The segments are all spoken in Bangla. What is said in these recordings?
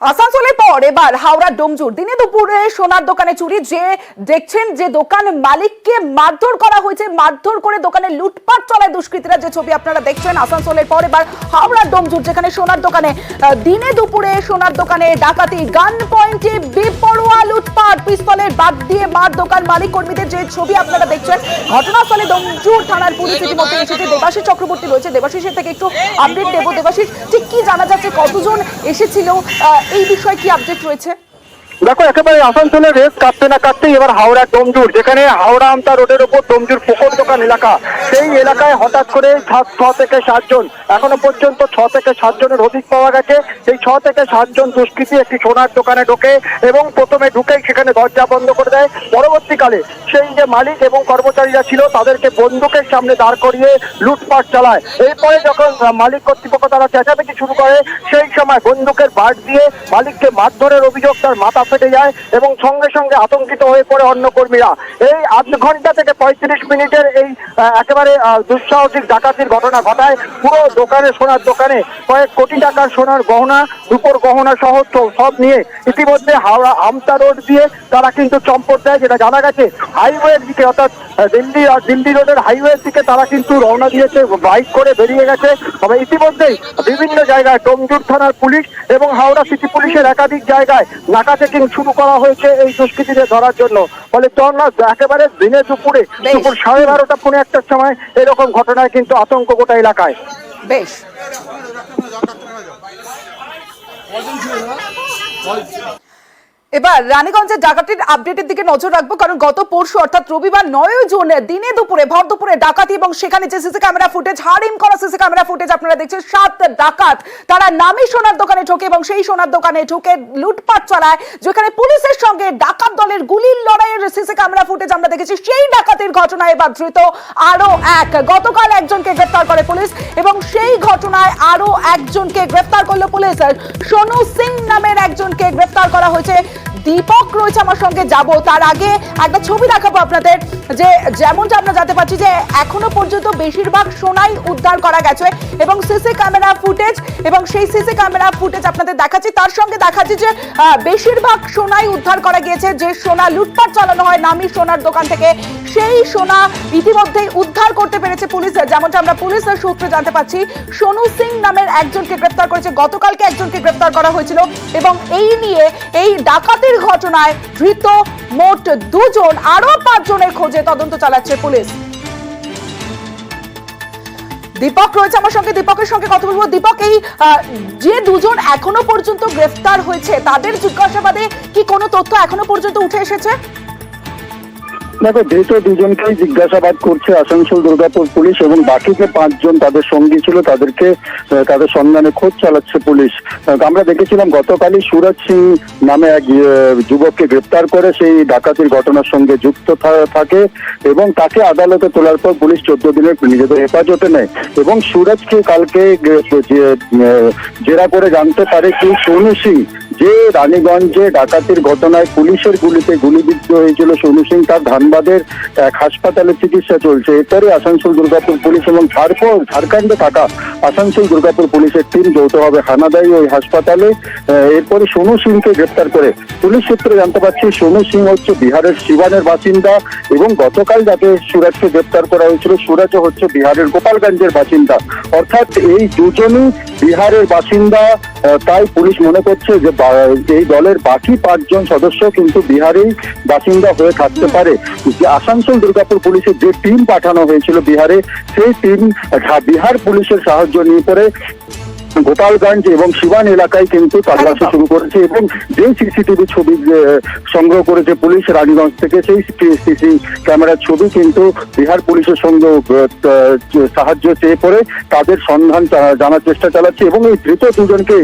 আসানসোলের পর এবার হাওড়া ডোমজুর দিনে দুপুরে সোনার দোকানে চুরি। যে দেখছেন যে দোকান মালিককে মারধর করা হয়েছে, মারধর করে দোকানে লুটপাট চলায় দুষ্কৃতীরা, যে ছবি আপনারা দেখছেন। আসানসোলের পর এবার হাওড়া ডোমজুর, যেখানে সোনার দোকানে দিনে দুপুরে সোনার দোকানে ডাকাতি, গান পয়েন্টে বেপরোয়া লুটপাট, পিস্তলের বাদ দিয়ে মার দোকান মালিক কর্মীদের, যে ছবি আপনারা দেখছেন। ঘটনাস্থলে ডোমজুর থানার পুলিশ ইতিমধ্যে এসেছে। দেবাশিস চক্রবর্তী রয়েছে, দেবাশিসের থেকে একটু আপডেট দেব। দেবাশিস, ঠিক কি জানা যাচ্ছে, কতজন এসেছিল, এই বিষয়ে কি আপডেট রয়েছে? দেখো, একেবারে আসানসোলের রেস কাটতে না কাটতেই এবার হাওড়া ডোমজুর, যেখানে হাওড়া আমতা রোডের উপর ডোমজুর পুকুর দোকান এলাকা, সেই এলাকায় হঠাৎ করে 6 থেকে 7 জন, এখনো পর্যন্ত 6 থেকে 7 জনের অধিক পাওয়া গেছে। সেই 6 থেকে 7 জন দুষ্কৃতী একটি সোনার দোকানে ঢোকে এবং প্রথমে ঢুকেই সেখানে দরজা বন্ধ করে দেয়। পরবর্তীকালে সেই যে মালিক এবং কর্মচারীরা ছিল তাদেরকে বন্দুকের সামনে দাঁড় করিয়ে লুটপাট চালায়। এরপরে যখন মালিক কর্তৃপক্ষ তারা চেঁচামেচি শুরু করে, সেই সময় বন্দুকের বাট দিয়ে মালিককে মারধরের অভিযোগ, তার মাথা ফেটে যায় এবং সঙ্গে সঙ্গে আতঙ্কিত হয়ে পড়ে অন্য কর্মীরা। এই 8 ঘন্টা থেকে 35 মিনিটের এই একেবারে দুঃসাহসিক ডাকাতির ঘটনা ঘটায়। পুরো দোকানে, সোনার দোকানে কয়েক কোটি টাকার সোনার গহনা, রূপোর গহনা সহ সব নিয়ে ইতিমধ্যে হাওড়া আমতা রোড দিয়ে তারা কিন্তু চম্পট দেয়। যেটা জানা গেছে, হাইওয়ের দিকে, অর্থাৎ দিল্লি রোডের হাইওয়ের দিকে তারা কিন্তু রওনা দিয়েছে, বাইক করে বেরিয়ে গেছে। তবে ইতিমধ্যেই বিভিন্ন জায়গায় ডোমজুর থানার পুলিশ এবং হাওড়া সিটি পুলিশের একাধিক জায়গায় নাকা চেকিং শুরু করা হয়েছে এই দুষ্কৃতীদের ধরার জন্য। ফলে একেবারে দিনে দুপুরে, দুপুর 12:30 পৌনে 1টার সময় এরকম ঘটনায় কিন্তু আতঙ্ক গোটা এলাকায়। বেশ, এবার রানীগঞ্জের ডাকাতির আপডেটের দিকে নজর রাখবো, কারণ গত পরশু অর্থাৎ রবিবার 9 জুন দিনে দুপুরে, ভর দুপুরে ডাকাতি, এবং সেখানে যে সিসি ক্যামেরা ফুটেজ, হারিম করা সিসি ক্যামেরা ফুটেজ আপনারা দেখছেন। 7 ডাকাত তারা নামি সোনার দোকানে ঢোকে এবং সেই সোনার দোকানে ঢুকে লুটপাট চালায়, যেখানে পুলিশের সঙ্গে ডাকাত দলের গুলির লড়াইয়ের সিসি ক্যামেরা ফুটেজ আমরা দেখেছি। সেই ডাকাতির ঘটনায় এবার ধৃত আরো এক, গতকাল একজনকে গ্রেফতার করে পুলিশ এবং সেই ঘটনায় আরো একজনকে গ্রেফতার করলো পুলিশ। সোনু সিং নামের একজনকে গ্রেফতার করা হয়েছে। দীপক রয়েছে আমার সঙ্গে, যাব তার আগে একটা ছবি দেখাবো আপনাদের, যে যেমনটা আমরা জানতে পারছি যে এখনো পর্যন্ত বেশিরভাগ সোনাই উদ্ধার করা গেছে এবং সিসি ক্যামেরা ফুটেজ, এবং সেই সিসি ক্যামেরা ফুটেজ আপনাদের দেখাচ্ছি। তার সঙ্গে দেখাচ্ছি যে বেশিরভাগ সোনাই উদ্ধার করা গিয়েছে। যে সোনা লুটপাট চালানো হয় নামি সোনার দোকান থেকে, সেই সোনা ইতিমধ্যেই উদ্ধার করতে পেরেছে পুলিশ। যেমনটা আমরা পুলিশের সূত্রে জানতে পারছি, সোনু সিং নামের একজনকে গ্রেফতার করেছে, গতকালকে একজনকে গ্রেফতার করা হয়েছিল এবং এই নিয়ে এই ডাকাতির ঘটনায় ধৃত মোট 2 জন, আরো 5 জনের খোঁজে তদন্ত চালাচ্ছে পুলিশ। দীপক রয়েছে আমার সঙ্গে, দীপকের সঙ্গে কথা বলবো। দীপক, এই যে 2 জন এখনো পর্যন্ত গ্রেফতার হয়েছে, তাদের জিজ্ঞাসাবাদে কি কোনো তথ্য এখনো পর্যন্ত উঠে এসেছে? দেখো, ধৃত 2 জনকেই জিজ্ঞাসাবাদ করছে আসানসোল দুর্গাপুর পুলিশ এবং বাকি যে 5 জন তাদের সঙ্গী ছিল তাদেরকে তাদের সন্ধানে খোঁজ চালাচ্ছে পুলিশ। আমরা দেখেছিলাম গতকালই সুরজ সিং নামে এক যুবককে গ্রেপ্তার করে সেই ডাকাতির ঘটনার সঙ্গে যুক্ত থাকে এবং তাকে আদালতে তোলার পর পুলিশ 14 দিনের নিজেদের হেফাজতে নেয় এবং সুরজকে কালকে জেরা করে জানতে পারে কি সোনু সিং, যে রানীগঞ্জে ডাকাতির ঘটনায় পুলিশের গুলিতে গুলিবিদ্ধ হয়েছিল সোনু সিং, তার ধানবাদের এক হাসপাতালে চিকিৎসা চলছে। এরপরে আসানসোল দুর্গাপুর পুলিশ এবং ঝাড়খণ্ডে থাকা আসানসোল দুর্গাপুর পুলিশের টিম যৌথভাবে হানা দেয় ওই হাসপাতালে। এরপরে সোনু সিংকে গ্রেপ্তার করে পুলিশ সূত্রে জানতে পারছি সোনু সিং হচ্ছে বিহারের সিবানের বাসিন্দা এবং গতকাল যাকে সুরাজকে গ্রেপ্তার করা হয়েছিল, সুরাজও হচ্ছে বিহারের গোপালগঞ্জের বাসিন্দা। অর্থাৎ এই 2 জনই বিহারের বাসিন্দা। তাই পুলিশ মনে করছে যে এই দলের বাকি 5 জন সদস্য কিন্তু বিহারেই বাসিন্দা হয়ে থাকতে পারে। যে আসানসোল দুর্গাপুর পুলিশের যে টিম পাঠানো হয়েছিল বিহারে, সেই টিম বিহার পুলিশের সাহায্য নিয়ে পরে গোপালগঞ্জ এবং সিবান এলাকায় কিন্তু তল্লাশি শুরু করেছে এবং যে সিসিটিভি ছবি সংগ্রহ করেছে পুলিশ রানীগঞ্জ থেকে, সেই সিসি ক্যামেরার ছবি কিন্তু বিহার পুলিশের সঙ্গে সাহায্য চেয়ে পড়ে তাদের সন্ধান জানার চেষ্টা চালাচ্ছে এবং এই ধৃত 2 জনকে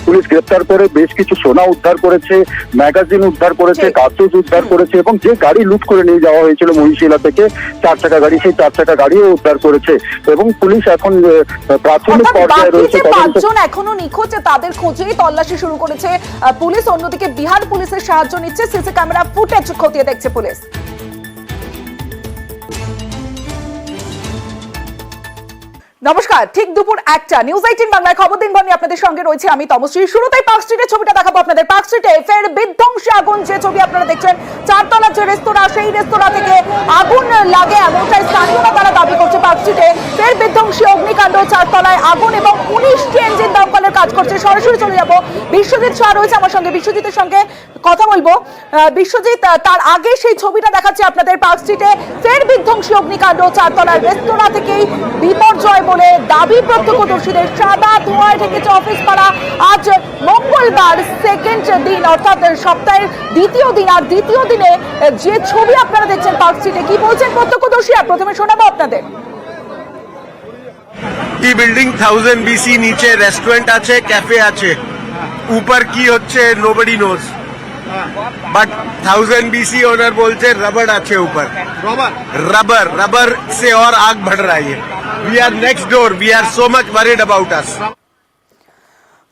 পুলিশ গ্রেপ্তার করে বেশ কিছু সোনা উদ্ধার করেছে, ম্যাগাজিন উদ্ধার করেছে, কার্তুজ উদ্ধার করেছে এবং যে গাড়ি লুট করে নিয়ে যাওয়া হয়েছিল মহিশিলা থেকে 4 চাকা গাড়ি, সেই 4 চাকা গাড়িও উদ্ধার করেছে এবং পুলিশ এখন প্রাথমিক পর্যায়ে রয়েছে। 5 জন এখনো নিখোঁজ, তাদের খোঁজেই তল্লাশি শুরু করেছে পুলিশ। অন্যদিকে বিহার পুলিশের সাহায্য নিচ্ছে, সিসি ক্যামেরা ফুটেজ খতিয়ে দেখছে পুলিশ। নমস্কার, ঠিক দুপুর 1টা নিউজ 18 বাংলায় খবর দিন নিয়ে আপনাদের সঙ্গে রয়েছে আমি তমশ্রী। শুরুতেই পার্ক স্ট্রিটের ছবিটা দেখাবো আপনাদের। পার্ক স্ট্রিটে ফের বিধ্বংসী আগুন, যে ছবি আপনারা দেখছেন, চারতলার যে রেস্তোরাঁ, সেই রেস্তোরাঁ থেকে আগুন লাগে এমনটাই স্থানীয়রা তারা দাবি করছে। পার্ক স্ট্রিটে ফের বিধ্বংসী অগ্নিকাণ্ড, চারতলায় আগুন এবং 19টি ইঞ্জিন দমকলের কাজ করছে। সরাসরি চলে যাব, বিশ্বজিৎ শাহ রয়েছে আমার সঙ্গে, বিশ্বজিতের সঙ্গে কথা বলবো। বিশ্বজিৎ, তার আগে সেই ছবিটা দেখাচ্ছি আপনাদের। পার্ক স্ট্রিটে ফের বিধ্বংসী অগ্নিকাণ্ড, চারতলার রেস্তোরাঁ থেকেই বিপর্যয় বলে দাবি প্রত্যক্ষদর্শীদের। সাদা ধোঁয়ায় ঢেকেছে অফিস পাড়া। আজ মঙ্গলবার, সেকেন্ড দিন, অর্থাৎ সপ্তাহের দ্বিতীয় দিন। আর দ্বিতীয় দিনে যে ছবি আপনারা দেখছেন পার্ক স্ট্রিটে, কি বলছেন প্রত্যক্ষদর্শীরা প্রথমে শোনাবো আপনাদের। কি বিল্ডিং 1000 BC, নিচে রেস্টুরেন্ট আছে, ক্যাফে আছে, উপর কি হচ্ছে nobody nose, but 1000 BC owner बोलते रबड़ আছে ऊपर, रबर रबर से और आग बढ़ रही है। We are next door, we are so much worried about us.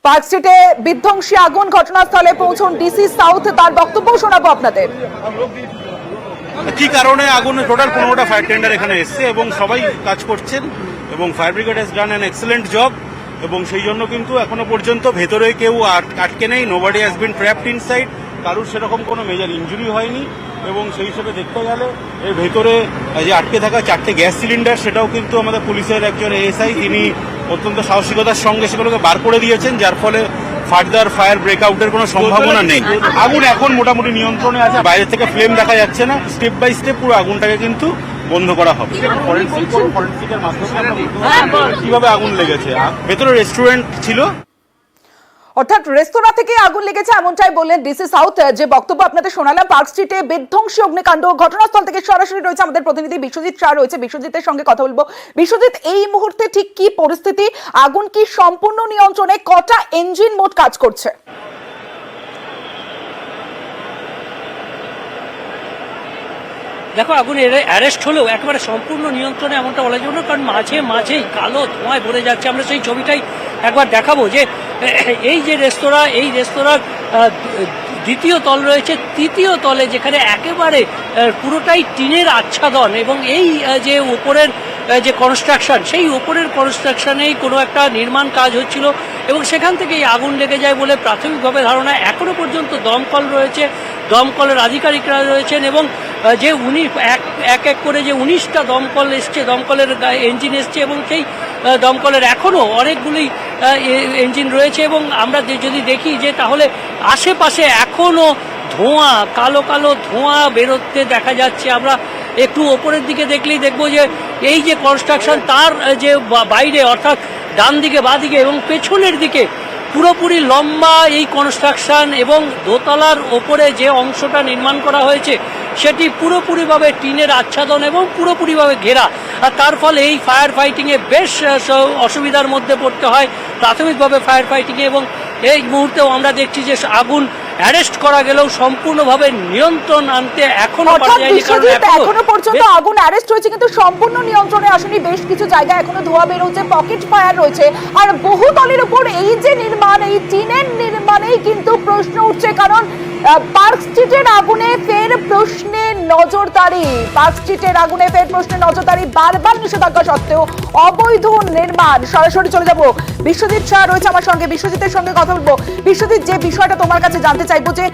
Park স্ট্রিটে বিধ্বংসী আগুন, ঘটনাস্থলে পৌঁছন ডিসি সাউথ, তার বক্তব্য শোনাবো আপনাদের। কি কারণে আগুনে টোটাল 15টা ফায়ার টেন্ডার এখানে এসছে এবং সবাই কাজ করছেন এবং fire brigade has done an excellent job এবং সেই জন্য কিন্তু এখনো পর্যন্ত ভেতরে কেউ আটকে নেই। Nobody has been trapped inside, কারুর সেরকম কোনো মেজর ইনজুরি হয়নি এবং সেই হিসেবে দেখতে গেলে এর ভেতরে যে আটকে থাকা 4টে গ্যাস সিলিন্ডার, সেটাও কিন্তু আমাদের পুলিশের একজন এএসআই, তিনি অত্যন্ত সাহসিকতার সঙ্গে সেগুলোকে বার করে দিয়েছেন, যার ফলে ফার্দার ফায়ার ব্রেকআউটের কোনো সম্ভাবনা নেই। আগুন এখন মোটামুটি নিয়ন্ত্রণে আছে, বাইরে থেকে ফ্লেম দেখা যাচ্ছে না। স্টেপ বাই স্টেপ পুরো আগুনটাকে কিন্তু বন্ধ করা হবে। ফরেন্সিকের মাধ্যমে আমরা কিভাবে আগুন লেগেছে। ভেতরে রেস্টুরেন্ট ছিল, অর্থাৎ রেস্তোরাঁ থেকে আগুন লেগেছে এমনটাই বললেন ডিসি সাউথ। যে বক্তব্য আপনাদের শোনালাম, পার্ক স্ট্রিটে বিধ্বংসী অগ্নিকাণ্ড, ঘটনাস্থল থেকে সরাসরি রয়েছে আমাদের প্রতিনিধি বিশ্বজিৎ শাহ রয়েছে, বিশ্বজিতের সঙ্গে কথা বলবো। বিশ্বজিৎ, এই মুহূর্তে ঠিক কি পরিস্থিতি? আগুন কি সম্পূর্ণ নিয়ন্ত্রণে? কটা ইঞ্জিন মোট কাজ করছে? দেখো, আগুন অ্যারেস্ট হলেও একেবারে সম্পূর্ণ নিয়ন্ত্রণে এমনটা বলা যাবে না, কারণ মাঝে মাঝেই কালো ধোঁয়ায় ভরে যাচ্ছে। আমরা সেই ছবিটাই একবার দেখাবো যে এই যে রেস্তোরাঁ, এই রেস্তোরাঁর দ্বিতীয় তল রয়েছে, তৃতীয় তলে যেখানে একেবারে পুরোটাই টিনের আচ্ছাদন এবং এই যে উপরের যে কনস্ট্রাকশন, সেই উপরের কনস্ট্রাকশনেই কোনো একটা নির্মাণ কাজ হচ্ছিল এবং সেখান থেকেই আগুন লেগে যায় বলে প্রাথমিকভাবে ধারণা। এখনো পর্যন্ত দমকল রয়েছে, দমকলের আধিকারিকরা রয়েছেন এবং যে এক এক করে যে 19টা দমকল এসছে, দমকলের ইঞ্জিন এসছে এবং সেই দমকলের এখনও অনেকগুলি ইঞ্জিন রয়েছে এবং আমরা যদি দেখি যে তাহলে আশেপাশে এখনও ধোঁয়া, কালো কালো ধোঁয়া বেরোতে দেখা যাচ্ছে। আমরা একটু ওপরের দিকে দেখলেই দেখবো যে এই যে কনস্ট্রাকশন, তার যে বাইরে অর্থাৎ ডান দিকে, বাঁ দিকে এবং পেছনের দিকে পুরোপুরি লম্বা এই কনস্ট্রাকশন এবং দোতলার ওপরে যে অংশটা নির্মাণ করা হয়েছে সেটি পুরোপুরিভাবে টিনের আচ্ছাদন এবং পুরোপুরিভাবে ঘেরা। আর তার ফলে এই ফায়ার ফাইটিংয়ে বেশ অসুবিধার মধ্যে পড়তে হয় প্রাথমিকভাবে ফায়ার ফাইটিংয়ে এবং এই মুহূর্তেও আমরা দেখছি যে আগুন অ্যারেস্ট করা গেলেও সম্পূর্ণভাবে নিয়ন্ত্রণ আনতে এখনো পারা যায়নি। এখনো পর্যন্ত আগুন অ্যারেস্ট হয়েছে কিন্তু সম্পূর্ণ নিয়ন্ত্রণে আসেনি। বেশ কিছু জায়গায় এখনো ধোঁয়া বের হচ্ছে, পকেট ফায়ার রয়েছে। আর বহুতলের উপর এই যে নির্মাণ, এই টিনের নির্মাণেই কিন্তু প্রশ্ন উঠছে, কারণ পার্ক স্ট্রিটের আগুনে ফের প্রশ্নে নজরদারি। পার্ক স্ট্রিটের আগুনে ফের প্রশ্নে নজরদারি, বারবার নিষেধাজ্ঞা সত্ত্বেও অবৈধ নির্মাণ। সরাসরি চলে যাব, বিশ্বজিৎ শাহ রয়েছে আমার সঙ্গে, বিশ্বজিতের সঙ্গে কথা বলবো। বিশ্বজিৎ, যে বিষয়টা তোমার কাছে জানতে চাইবো যে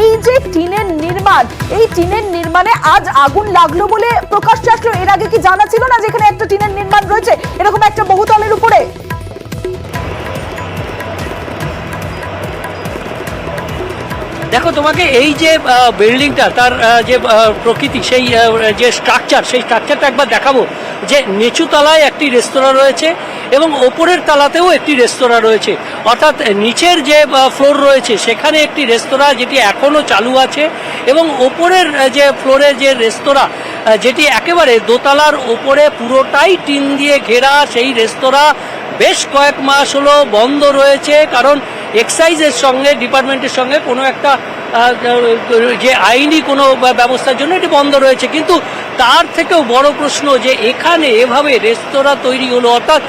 এই যে টিনের নির্মাণ, এই টিনের নির্মাণে আজ আগুন লাগলো বলে প্রকাশ্যে আসলো, এর আগে কি জানা ছিল না যেখানে একটা টিনের নির্মাণ রয়েছে এরকম একটা বহুতলের উপরে? দেখো, তোমাকে এই যে বিল্ডিংটা, তার যে প্রকৃতি, সেই যে স্ট্রাকচার, সেই স্ট্রাকচারটা একবার দেখাবো। যে নিচু তলায় একটি রেস্তোরাঁ রয়েছে এবং ওপরের তলাতেও একটি রেস্তোরাঁ রয়েছে, অর্থাৎ নিচের যে ফ্লোর রয়েছে সেখানে একটি রেস্তোরাঁ যেটি এখনও চালু আছে এবং ওপরের যে ফ্লোরের যে রেস্তোরাঁ, যেটি একেবারে দোতলার ওপরে পুরোটাই টিন দিয়ে ঘেরা, সেই রেস্তোরাঁ বেশ কয়েক মাস হলো বন্ধ রয়েছে, কারণ এক্সাইজের সঙ্গে, ডিপার্টমেন্টের সঙ্গে কোনো একটা যে আইনি কোনো ব্যবস্থার জন্য এটি বন্ধ রয়েছে। কিন্তু তার থেকেও বড় প্রশ্ন যে এখানে এভাবে রেস্তোরাঁ তৈরি হলো, অর্থাৎ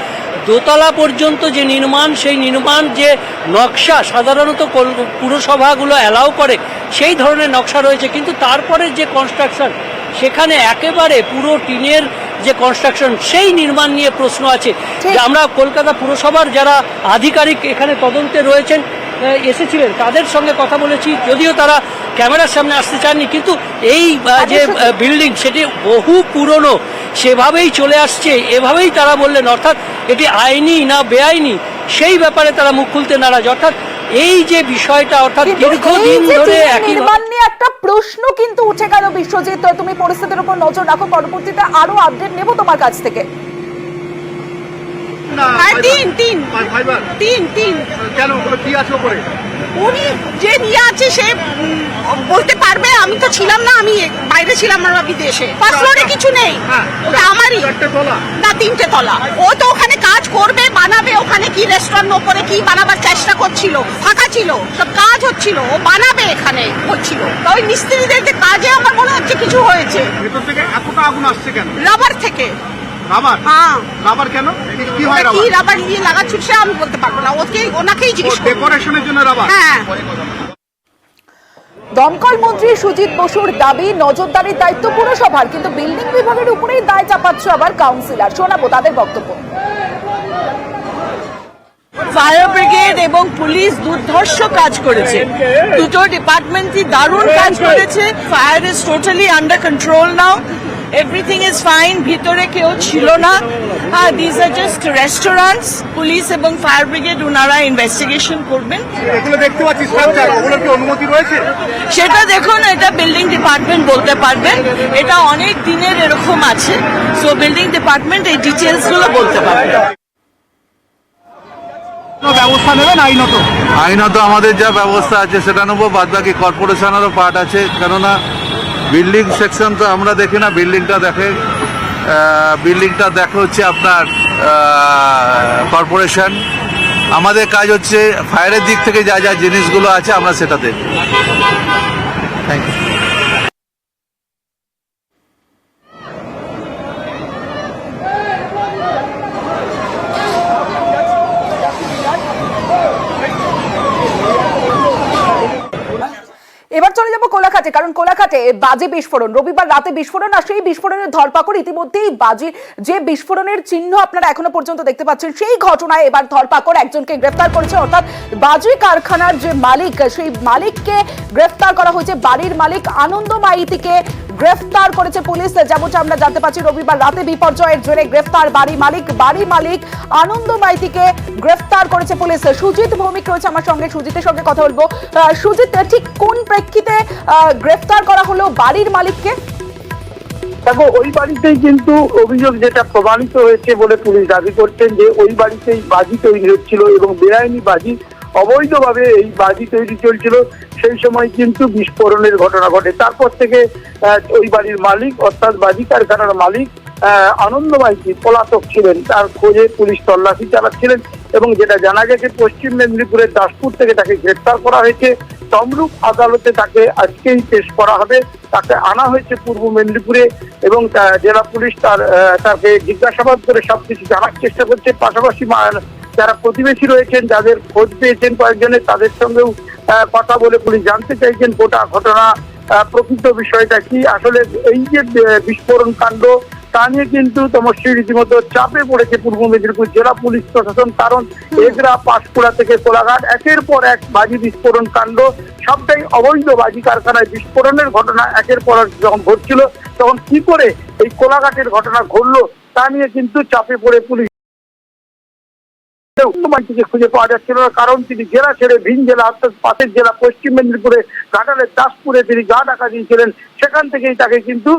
দোতলা পর্যন্ত যে নির্মাণ, সেই নির্মাণ যে নকশা সাধারণত পুরসভাগুলো অ্যালাউ করে সেই ধরনের নকশা রয়েছে, কিন্তু তারপরে যে কনস্ট্রাকশন সেখানে একেবারে পুরো টিনের যে কনস্ট্রাকশন সেই নির্মাণ নিয়ে প্রশ্ন আছে। যে আমরা কলকাতা পুরসভার যারা আধিকারিক এখানে তদন্তে রয়েছেন এসেছিলেন তাদের সঙ্গে কথা বলেছি, যদিও তারা ক্যামেরার সামনে আসতে চাননি, কিন্তু এই যে বিল্ডিং সেটি বহু পুরনো, সেভাবেই চলে আসছে, এভাবেই তারা বললেন, অর্থাৎ এটি আইনি না বেআইনি সেই ব্যাপারে তারা মুখ খুলতে নারাজ। অর্থাৎ এই যে বিষয়টা, অর্থাৎ দীর্ঘদিন ধরে একই নির্মাণ নিয়ে একটা প্রশ্ন কিন্তু উঠে গেল। বিশ্বজিৎ, তুমি পরিস্থিতির উপর নজর রাখো, পরবর্তীতে আরো আপডেট নেব তোমার কাছ থেকে। কেন কি আছে ওপরে? উনি যে নিয়ে আছে সে বলতে পারবে, আমি তো ছিলাম না, আমি বাইরে ছিলাম আমার বিদেশে। ফার্স্ট ফ্লোরে কিছু নেই, ওটা আমারই না, 3টে তলা। ও তো ওখানে কাজ করবে, বানাবে, ওখানে কি রেস্টুরেন্ট ওপরে কি বানাবার চেষ্টা করছিল, ফাঁকা ছিল, সব কাজ হচ্ছিল, ও বানাবে এখানে হচ্ছিল। তো ওই মিস্ত্রিদের যে কাজে আমার মনে হচ্ছে কিছু হয়েছে। ভেতর থেকে এতটা আগুন আসছে কেন? রাবার থেকে। রাবার? হ্যাঁ। রাবার কেন? কি হয় কি রাবার নিয়ে লাগাচ্ছিল সে আমি বলতে পারবো না, ওনাকেই জিজ্ঞেস করবো। ডেকোরেশনের জন্য রাবার? হ্যাঁ। দমকল মন্ত্রী সুজিত বসুর দাবি নজরদারির দায়িত্ব পুরসভার, কিন্তু বিল্ডিং বিভাগের উপরেই দায় চাপাচ্ছে আবার কাউন্সিলর। শোনাবো তাদের বক্তব্য। ফায়ার ব্রিগেড এবং পুলিশ দুর্ধর্ষ কাজ করেছে, দুটো ডিপার্টমেন্টই দারুণ কাজ করেছে। Fire is totally under control now, everything is fine, ভিতরে কেউ ছিল না। This are just restaurants. Police এবং ফায়ার ব্রিগেড ওনারা ইনভেস্টিগেশন করবেন। এগুলো দেখতে পাচ্ছি স্ট্রাকচার, ওগুলোর কি অনুমতি রয়েছে? সেটা দেখুন, এটা বিল্ডিং ডিপার্টমেন্ট বলতে পারবেন, এটা অনেক দিনের এরকম আছে, সো বিল্ডিং ডিপার্টমেন্ট এই ডিটেলস গুলো বলতে পারবে। ব্যবস্থা নেবেন আইনত? আইনত আমাদের যা ব্যবস্থা আছে সেটা নেবো, বাদ বাকি কর্পোরেশনেরও পার্ট আছে, কেননা বিল্ডিং সেকশন তো আমরা দেখি না, বিল্ডিংটা দেখে হচ্ছে আপনার কর্পোরেশন। আমাদের কাজ হচ্ছে ফায়ারের দিক থেকে যা যা জিনিসগুলো আছে আমরা সেটা দেখি। Thank you. এবার চলে যাবো কোলাঘাটে, কারণ কোলাঘাটে বাজে বিস্ফোরণ, রবিবার রাতে বিস্ফোরণ, আর সেই বিস্ফোরণের ধরপাকড় ইতিমধ্যেই বাজি যে বিস্ফোরণের চিহ্ন আপনারা এখনো পর্যন্ত দেখতে পাচ্ছেন, সেই ঘটনায় এবার ধরপাকড়, একজনকে গ্রেফতার করেছে। অর্থাৎ বাজি কারখানার যে মালিক, সেই মালিককে গ্রেফতার করা হয়েছে। বাড়ির মালিক আনন্দ মাইতিকে গ্রেফতার করেছে পুলিশ। যেমনটা আমরা জানতে পারছি, রবিবার রাতে বিপর্যয়ের জেরে গ্রেফতার বাড়ি মালিক আনন্দ মাইতিকে গ্রেফতার করেছে পুলিশ। সুজিত ভৌমিক রয়েছে আমার সঙ্গে, সুজিতের সঙ্গে কথা বলবো। সুজিত, ঠিক কোন প্রেক্ষিতে গ্রেফতার করা হলো বাড়ির মালিককে? দেখো, ওই বাড়িতেই কিন্তু অভিযোগ যেটা প্রমাণিত হয়েছে বলে পুলিশ দাবি করছেন, যে ওই বাড়িতেই বাজি তৈরি হচ্ছিল এবং বেআইনি বাজি, অবৈধভাবে এই বাজি তৈরি চলছিল। সেই সময় কিন্তু বিস্ফোরণের ঘটনা ঘটে। তারপর থেকে ওই বাড়ির মালিক, অর্থাৎ বাজি কারখানার মালিক আনন্দ মাইতি পলাতক ছিলেন। তার খোঁজে পুলিশ তল্লাশি চালাচ্ছিলেন এবং যেটা জানা গেছে, পশ্চিম মেদিনীপুরের দাসপুর থেকে তাকে গ্রেফতার করা হয়েছে। তমলুক আদালতে তাকে আজকেই পেশ করা হবে। তাকে আনা হয়েছে পূর্ব মেদিনীপুরে এবং জেলা পুলিশ তাকে জিজ্ঞাসাবাদ করে সবকিছু জানার চেষ্টা করছে। পাশাপাশি যারা প্রতিবেশী রয়েছেন, যাদের খোঁজ পেয়েছেন কয়েকজনের, তাদের সঙ্গেও কথা বলে পুলিশ জানতে চাইছেন গোটা ঘটনা প্রকৃত বিষয়টা কি। আসলে এই যে বিস্ফোরণ কাণ্ড, তা নিয়ে কিন্তু তমশ্রী রীতিমতো চাপে পড়েছে পূর্ব মেদিনীপুর জেলা পুলিশ প্রশাসন। কারণ এগরা, পাঁশকুড়া থেকে কোলাঘাট, একের পর এক বাজি বিস্ফোরণ কাণ্ড, সবটাই অবৈধ বাজি কারখানায় বিস্ফোরণের ঘটনা একের পর এক যখন ঘটছিল, তখন কি করে এই কোলাঘাটের ঘটনা ঘটলো তা নিয়ে কিন্তু চাপে পড়ে পুলিশ। খুঁজে পাওয়া যাচ্ছিল না, কারণ তিনি জেলা ছেড়ে ভিন জেলা, অর্থাৎ পাশের জেলা পশ্চিম মেদিনীপুরে ঘাটালের দাসপুরে তিনি গা ডাকা দিয়েছিলেন। সেখান থেকেই তাকে কিন্তু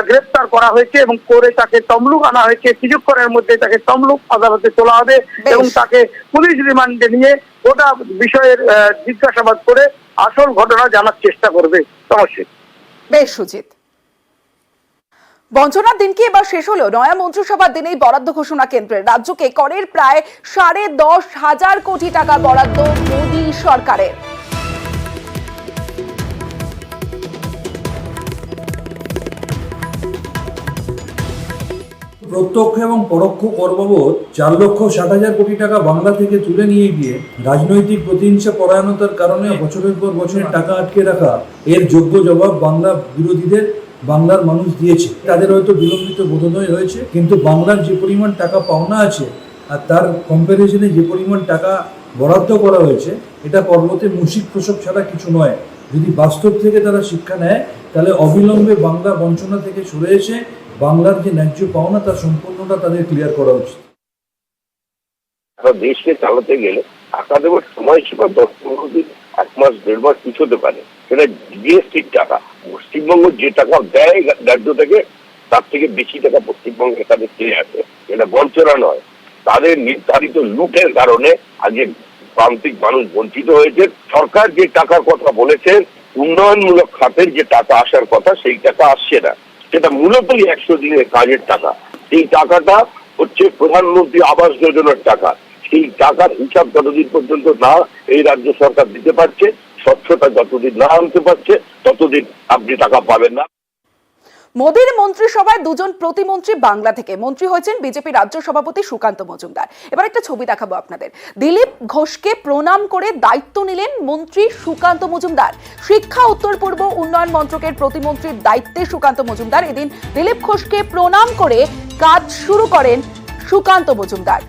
গ্রেফতার করা হয়েছে এবং করে তাকে তমলুক আনা হয়েছে। কিছুক্ষণের মধ্যে তাকে তমলুক আদালতে তোলা হবে এবং তাকে পুলিশ রিমান্ডে নিয়ে গোটা বিষয়ের জিজ্ঞাসাবাদ করে আসল ঘটনা জানার চেষ্টা করবে। সমস্যা বেশ সুজিত। বঞ্চনার দিন কি এবার শেষ হলো? নয়া মন্ত্রিসভার দিনেই বরাদ্দ ঘোষণা কেন্দ্রের। রাজ্যকে করের প্রায় 10,500 কোটি টাকা বরাদ্দ মোদী সরকারের। প্রত্যক্ষ এবং পরোক্ষ কর বাবদ 4,60,000 কোটি টাকা বাংলা থেকে তুলে নিয়ে গিয়ে রাজনৈতিক প্রতিহিংসা পরায়ণতার কারণে বছরের পর বছর টাকা আটকে রাখা, এর যোগ্য জবাব বাংলা বিরোধীদের বাংলার মানুষ দিয়েছে। তাদের হয়তো বিলম্বিত বোধোদয় হয়েছে, কিন্তু বাংলার যে পরিমাণ টাকা পাওনা আছে আর তার কম্প্যারিজনে যে পরিমাণ টাকা বরাদ্দ করা হয়েছে, এটা পর্বতে মুশিক প্রসব ছাড়া কিছু নয়। যদি বাস্তব থেকে তারা শিক্ষা নেয়, তাহলে অবিলম্বে বাংলা বঞ্চনা থেকে সরে এসে বাংলার যে ন্যায্য পাওনা তার সম্পূর্ণটা তাদের ক্লিয়ার করা উচিত। দেশকে চালাতে গেলে টাকা দেওয়ার সময়সীমা 10-15 দিন, 1 মাস 1.5 মাস কিছু হতে পারে। সেটা জিএসটির টাকা। পশ্চিমবঙ্গ যে টাকা দেয় রাজ্য থেকে, তার থেকে বেশি টাকা পশ্চিমবঙ্গের কাছে ফিরে আসে। এটা বঞ্চনা নয়, তাদের নির্ধারিত লুটের কারণে আজকে প্রান্তিক মানুষ বঞ্চিত হয়েছে। সরকার যে টাকার কথা বলেছে, উন্নয়নমূলক খাতের যে টাকা আসার কথা, সেই টাকা আসছে না। সেটা মূলতই 100 দিনের কাজের টাকা। এই টাকাটা হচ্ছে প্রধানমন্ত্রী আবাস যোজনার টাকা। সেই টাকার হিসাব যতদিন পর্যন্ত না এই রাজ্য সরকার দিতে পারছে, স্বচ্ছতা যতদিন না আনতে পারছে, ততদিন আপনি টাকা পাবেন না। মোদীর মন্ত্রিসভায় 2 জন প্রতিমন্ত্রী বাংলা থেকে। মন্ত্রী হয়েছেন বিজেপি রাজ্য সভাপতি সুকান্ত মজুমদার। এবার একটা ছবি দেখাবো আপনাদের। দিলীপ ঘোষকে প্রণাম করে দায়িত্ব নিলেন মন্ত্রী সুকান্ত মজুমদার। শিক্ষা উত্তর পূর্ব উন্নয়ন মন্ত্রকের প্রতিমন্ত্রীর দায়িত্বে সুকান্ত মজুমদার। এদিন দিলীপ ঘোষকে প্রণাম করে কাজ শুরু করেন সুকান্ত মজুমদার।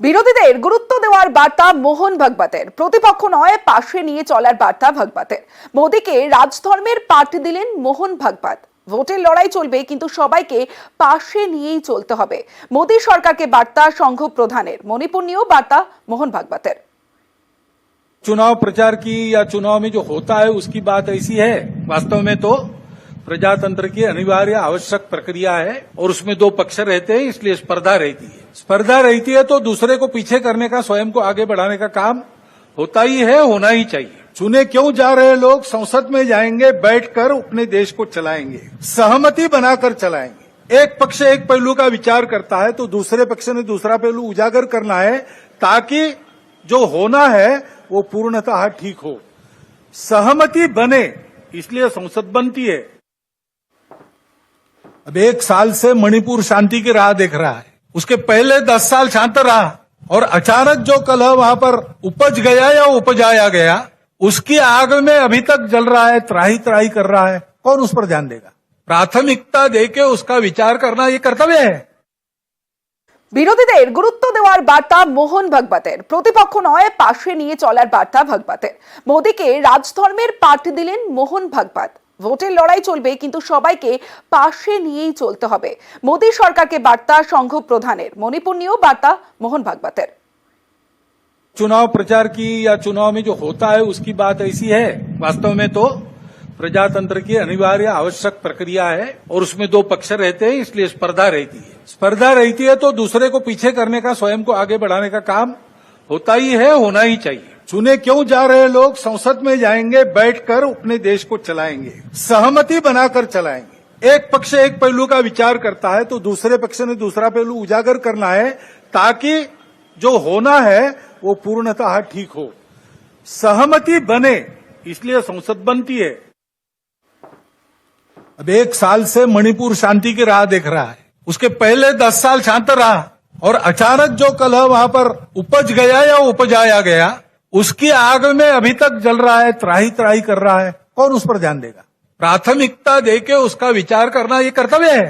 বিরোধীদের গুরুত্ব দেওয়ার বার্তা মোহন ভাগবতের। প্রতিপক্ষ নয়, পাশে নিয়ে চলার বার্তা ভাগবতের। মোদীকে রাজধর্মের পাঠ দিলেন মোহন ভাগবত। ভোটের লড়াই চলবে, কিন্তু সবাইকে পাশে নিয়েই চলতে হবে। মোদী সরকারকে বার্তা সংঘ প্রধানের। মণিপুর নিয়েও বার্তা মোহন ভাগবতের। चुनाव प्रचार की या चुनाव में जो होता है उसकी बात ऐसी है, वास्तव में तो प्रजातंत्र की अनिवार्य आवश्यक प्रक्रिया है और उसमें 2 पक्ष रहते हैं, इसलिए स्पर्धा रहती है। स्पर्धा रहती है तो दूसरे को पीछे करने का, स्वयं को आगे बढ़ाने का काम होता ही है, होना ही चाहिए। चुने क्यों जा रहे लोग? संसद में जाएंगे, बैठकर अपने देश को चलाएंगे, सहमति बनाकर चलाएंगे। एक पक्ष एक पहलू का विचार करता है तो दूसरे पक्ष ने दूसरा पहलू उजागर करना है, ताकि जो होना है वो पूर्णतः ठीक हो, सहमति बने, इसलिए संसद बनती है। अब 1 साल से मणिपुर शांति की राह देख रहा है, उसके पहले 10 साल शांत रहा, और अचानक जो कलह वहां पर उपज गया या उपजाया गया, उसकी आग में अभी तक जल रहा है, त्राही त्राही कर रहा है। कौन उस पर ध्यान देगा? प्राथमिकता देके उसका विचार करना ये कर्तव्य है। বিরোধীদের গুরুত্ব দেওয়ার বার্তা মোহন ভাগবতের। প্রতিপক্ষ নয়, পাশে নিয়ে চলার বার্তা ভাগবতের। মোদীকে রাজধর্মের পাঠ দিলেন মোহন ভাগবত। ভোটের লড়াই চলবে, কিন্তু সবাইকে পাশে নিয়েই চলতে হবে। মোদী সরকারকে বার্তা সংঘ প্রধানের। মণিপুর নিয়েও বার্তা মোহন ভাগবতের। चुनाव प्रचार की या चुनाव में जो होता है उसकी बात ऐसी है, वास्तव में तो प्रजातंत्र की अनिवार्य आवश्यक प्रक्रिया है और उसमें 2 पक्ष रहते हैं, इसलिए स्पर्धा रहती है। स्पर्धा रहती है तो दूसरे को पीछे करने का, स्वयं को आगे बढ़ाने का काम होता ही है, होना ही चाहिए। चुने क्यों जा रहे लोग? संसद में जाएंगे, बैठकर अपने देश को चलाएंगे, सहमति बनाकर चलाएंगे। एक पक्ष एक पहलू का विचार करता है तो दूसरे पक्ष ने दूसरा पहलू उजागर करना है, ताकि जो होना है वो पूर्णतः ठीक हो, सहमति बने, इसलिए संसद बनती है। अब 1 साल से मणिपुर शांति की राह देख रहा है, उसके पहले 10 साल शांत रहा, और अचानक जो कलह वहां पर उपज गया या उपजाया गया, उसकी आग में अभी तक जल रहा है, त्राही त्राही कर रहा है। कौन उस पर ध्यान देगा? प्राथमिकता देके उसका विचार करना ये कर्तव्य है।